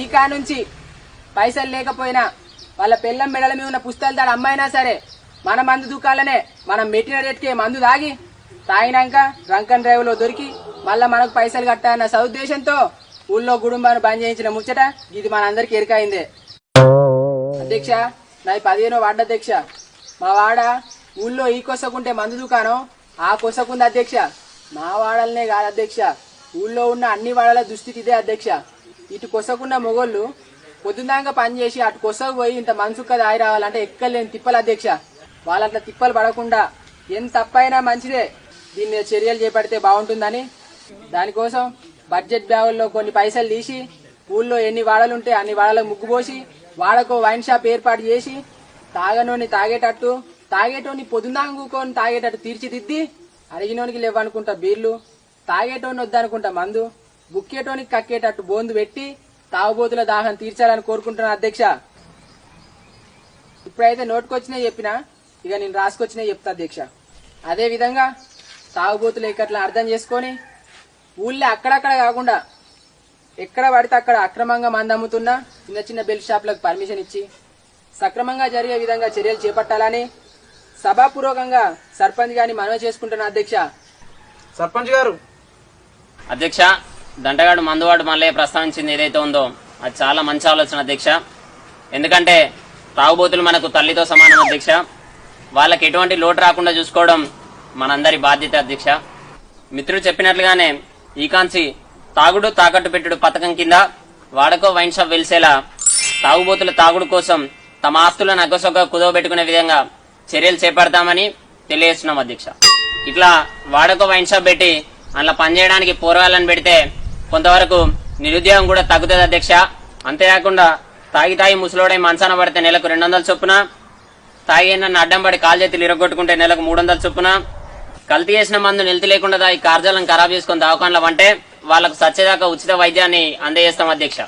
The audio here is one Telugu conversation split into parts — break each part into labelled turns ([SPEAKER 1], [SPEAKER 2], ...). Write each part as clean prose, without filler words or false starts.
[SPEAKER 1] ఈ నుంచి పైసలు లేకపోయినా వాళ్ళ పిల్లం మెడల మీద ఉన్న పుస్తకాలు తాడు అమ్మాయినా సరే మన మందు దుకాలనే మనం మెట్టిన రేట్కే మందు తాగి తాగినాక డ్రంకన్ డ్రైవ్ లో దొరికి మళ్ళా మనకు పైసలు కట్టాలన్న సదుద్దేశంతో ఊళ్ళో గుడుంబాను బంద్ చేయించిన ముచ్చట ఇది మనందరికి ఎరికైందే. అధ్యక్ష, నాది 15వ వార్డు అధ్యక్ష. మా వాడ ఊళ్ళో ఈ కొసకుంటే మందు దుకాణం ఆ కొసకుంది అధ్యక్ష. మా వాడలనే కాదు అధ్యక్ష, ఊళ్ళో ఉన్న అన్ని వాడల దుస్థితి ఇదే అధ్యక్ష. ఇటు కొసకున్న మొగోళ్ళు పొద్దున్నాక పనిచేసి అటు కొసకు పోయి ఇంత మనసుక్క దాయి రావాలంటే ఎక్కలేని తిప్పలు అధ్యక్ష. వాళ్ళంతా తిప్పలు పడకుండా ఎంత తప్పైనా మంచిదే దీని మీద చర్యలు చేపడితే బాగుంటుందని దానికోసం బడ్జెట్ బ్యాగుల్లో కొన్ని పైసలు తీసి ఊళ్ళో ఎన్ని వాడలుంటే అన్ని వాడలకు ముగ్గుపోసి వాడకో వైన్ షాప్ ఏర్పాటు చేసి తాగనోని తాగేటట్టు తాగేటోని పొద్దున్నాక కూకొని తాగేటట్టు తీర్చిదిద్ది అడిగినోనికి లేవనుకుంటా బీర్లు తాగేటోని వద్దనుకుంటా మందు బుక్కేటోనికి కక్కేటట్టు బోందు పెట్టి తాగుబోతుల దాహం తీర్చాలని కోరుకుంటున్నా అధ్యక్ష. ఇప్పుడైతే నోటుకొచ్చినా చెప్పినా ఇక నేను రాసుకొచ్చినా చెప్తా అధ్యక్ష. అదే విధంగా తాగుబోతులు ఇక్కట్లా అర్థం చేసుకొని ఊళ్ళో అక్కడక్కడ కాకుండా ఎక్కడ పడితే అక్కడ అక్రమంగా మందు అమ్ముతున్నా చిన్న చిన్న బెల్ట్ షాపులకు పర్మిషన్ ఇచ్చి సక్రమంగా జరిగే విధంగా చర్యలు చేపట్టాలని సభాపూర్వకంగా సర్పంచ్ గారిని మనవి చేసుకుంటున్నా అధ్యక్ష.
[SPEAKER 2] సర్పంచ్ గారు.
[SPEAKER 3] అధ్యక్ష, దంటగాడు మందువాడు మళ్ళీ ప్రస్తావించింది ఏదైతే ఉందో అది చాలా మంచి ఆలోచన అధ్యక్ష. ఎందుకంటే తాగుబోతులు మనకు తల్లితో సమానం అధ్యక్ష. వాళ్ళకి ఎటువంటి లోటు రాకుండా చూసుకోవడం మనందరి బాధ్యత అధ్యక్ష. మిత్రుడు చెప్పినట్లుగానే ఈ కాంచి తాగుడు తాకట్టు పెట్టుడు పథకం కింద వాడకో వైన్ షాప్ వెలిసేలా తాగుబోతుల తాగుడు కోసం తమ ఆస్తులను అగ్గసొగ్గ కుదవబెట్టుకునే విధంగా చర్యలు చేపడతామని తెలియజేస్తున్నాం అధ్యక్ష. ఇట్లా వాడకో వైన్ షాప్ పెట్టి అందులో పనిచేయడానికి పోరగాళ్ళని పెడితే కొంతవరకు నిరుద్యోగం కూడా తగ్గుతుంది అధ్యక్ష. అంతేకాకుండా తాగి ముసలోడై మంచాన పడితే నెలకు 200 చొప్పున, తాగి నన్ను అడ్డం పడి కాలు చేతులు ఇరగొట్టుకుంటే నెలకు 300 చొప్పున, కల్తీ చేసిన మందు నిలితి లేకుండా తాగి కార్జాలను ఖరాబ్ చేసుకుని దవాఖానలో అంటే వాళ్లకు సచ్చేదాకా ఉచిత వైద్యాన్ని అందజేస్తాం అధ్యక్ష.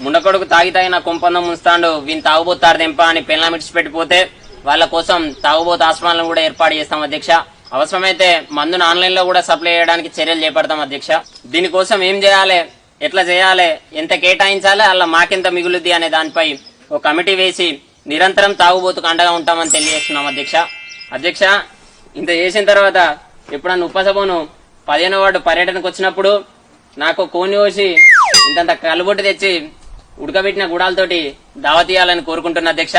[SPEAKER 3] ముండకొడుకు తాగి నా కుంపందం ముంస్తాడు వీని తాగుబోతారు దెంప అని పెళ్ళం ఇడిచిపెట్టిపోతే వాళ్ళ కోసం తాగుబోతు ఆశ్రమాలను కూడా ఏర్పాటు చేస్తాం అధ్యక్ష. అవసరమైతే మందును ఆన్లైన్ లో కూడా సప్లై చేయడానికి చర్యలు చేపడతాం అధ్యక్ష. దీనికోసం ఏం చేయాలి, ఎట్లా చేయాలి, ఎంత కేటాయించాలి, అలా మాకెంత మిగులుద్ది అనే దానిపై ఒక కమిటీ వేసి నిరంతరం తాగుబోతుకు అండగా ఉంటామని తెలియజేస్తున్నాం అధ్యక్ష. అధ్యక్ష, ఇంత చేసిన తర్వాత ఎప్పుడన్నా ఉపసభను 15వ వార్డు పర్యటనకు వచ్చినప్పుడు నాకు కోని కోసి ఇంతంత కలుబొట్టు తెచ్చి ఉడకబెట్టిన గుడాలతోటి దావతీయాలని కోరుకుంటున్నా అధ్యక్ష.